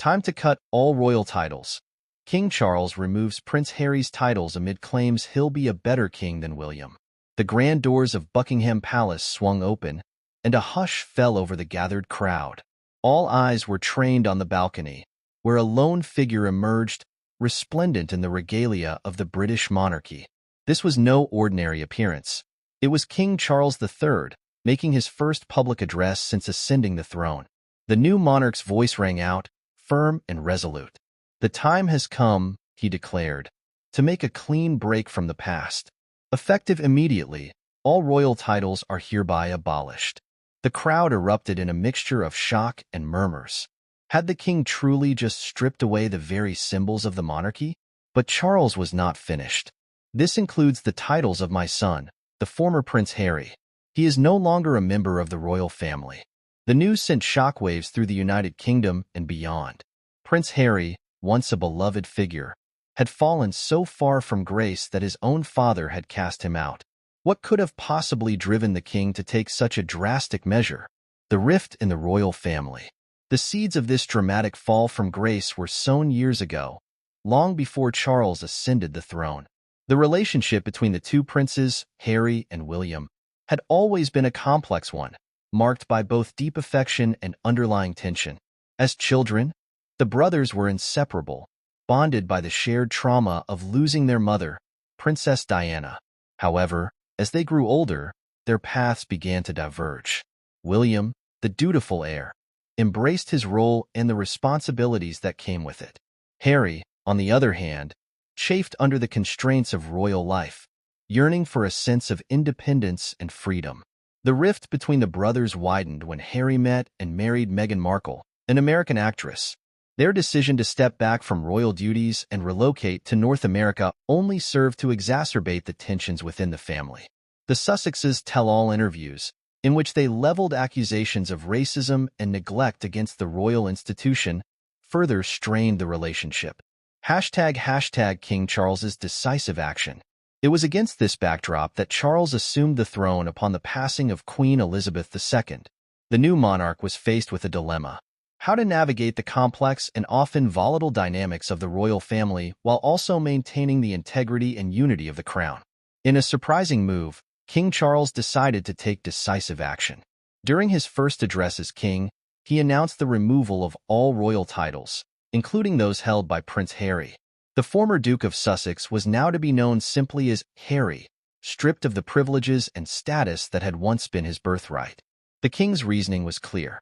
Time to cut all royal titles. King Charles removes Prince Harry's titles amid claims he'll be a better king than William. The grand doors of Buckingham Palace swung open, and a hush fell over the gathered crowd. All eyes were trained on the balcony, where a lone figure emerged, resplendent in the regalia of the British monarchy. This was no ordinary appearance. It was King Charles III, making his first public address since ascending the throne. The new monarch's voice rang out, firm and resolute. "The time has come," he declared, "to make a clean break from the past. Effective immediately, all royal titles are hereby abolished." The crowd erupted in a mixture of shock and murmurs. Had the king truly just stripped away the very symbols of the monarchy? But Charles was not finished. "This includes the titles of my son, the former Prince Harry. He is no longer a member of the royal family." The news sent shockwaves through the United Kingdom and beyond. Prince Harry, once a beloved figure, had fallen so far from grace that his own father had cast him out. What could have possibly driven the king to take such a drastic measure? The rift in the royal family. The seeds of this dramatic fall from grace were sown years ago, long before Charles ascended the throne. The relationship between the two princes, Harry and William, had always been a complex one, marked by both deep affection and underlying tension. As children, the brothers were inseparable, bonded by the shared trauma of losing their mother, Princess Diana. However, as they grew older, their paths began to diverge. William, the dutiful heir, embraced his role and the responsibilities that came with it. Harry, on the other hand, chafed under the constraints of royal life, yearning for a sense of independence and freedom. The rift between the brothers widened when Harry met and married Meghan Markle, an American actress. Their decision to step back from royal duties and relocate to North America only served to exacerbate the tensions within the family. The Sussexes' tell-all interviews, in which they leveled accusations of racism and neglect against the royal institution, further strained the relationship. #King Charles's decisive action. It was against this backdrop that Charles assumed the throne upon the passing of Queen Elizabeth II. The new monarch was faced with a dilemma: how to navigate the complex and often volatile dynamics of the royal family while also maintaining the integrity and unity of the crown. In a surprising move, King Charles decided to take decisive action. During his first address as king, he announced the removal of all royal titles, including those held by Prince Harry. The former Duke of Sussex was now to be known simply as Harry, stripped of the privileges and status that had once been his birthright. The king's reasoning was clear.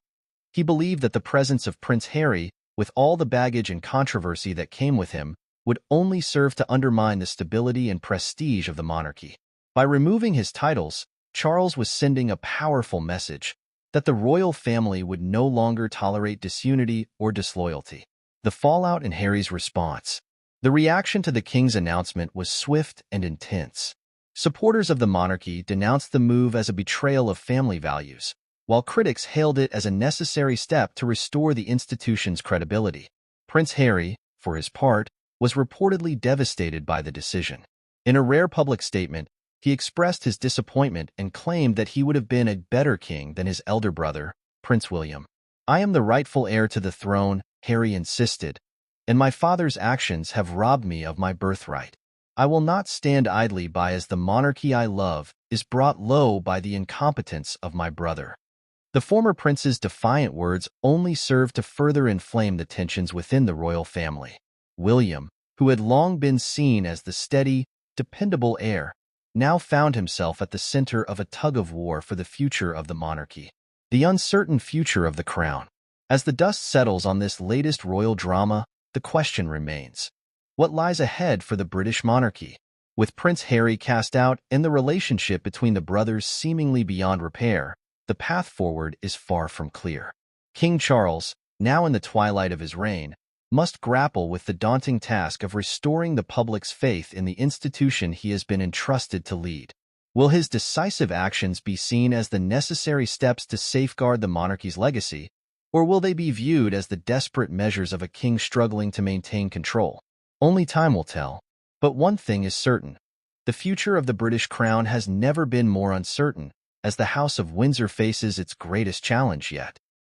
He believed that the presence of Prince Harry, with all the baggage and controversy that came with him, would only serve to undermine the stability and prestige of the monarchy. By removing his titles, Charles was sending a powerful message that the royal family would no longer tolerate disunity or disloyalty. The fallout and Harry's response. The reaction to the king's announcement was swift and intense. Supporters of the monarchy denounced the move as a betrayal of family values, while critics hailed it as a necessary step to restore the institution's credibility. Prince Harry, for his part, was reportedly devastated by the decision. In a rare public statement, he expressed his disappointment and claimed that he would have been a better king than his elder brother, Prince William. "I am the rightful heir to the throne," Harry insisted, "and my father's actions have robbed me of my birthright. I will not stand idly by as the monarchy I love is brought low by the incompetence of my brother." The former prince's defiant words only served to further inflame the tensions within the royal family. William, who had long been seen as the steady, dependable heir, now found himself at the center of a tug-of-war for the future of the monarchy. The uncertain future of the crown. As the dust settles on this latest royal drama, the question remains: what lies ahead for the British monarchy? With Prince Harry cast out and the relationship between the brothers seemingly beyond repair, the path forward is far from clear. King Charles, now in the twilight of his reign, must grapple with the daunting task of restoring the public's faith in the institution he has been entrusted to lead. Will his decisive actions be seen as the necessary steps to safeguard the monarchy's legacy, or will they be viewed as the desperate measures of a king struggling to maintain control? Only time will tell. But one thing is certain: the future of the British crown has never been more uncertain, as the House of Windsor faces its greatest challenge yet.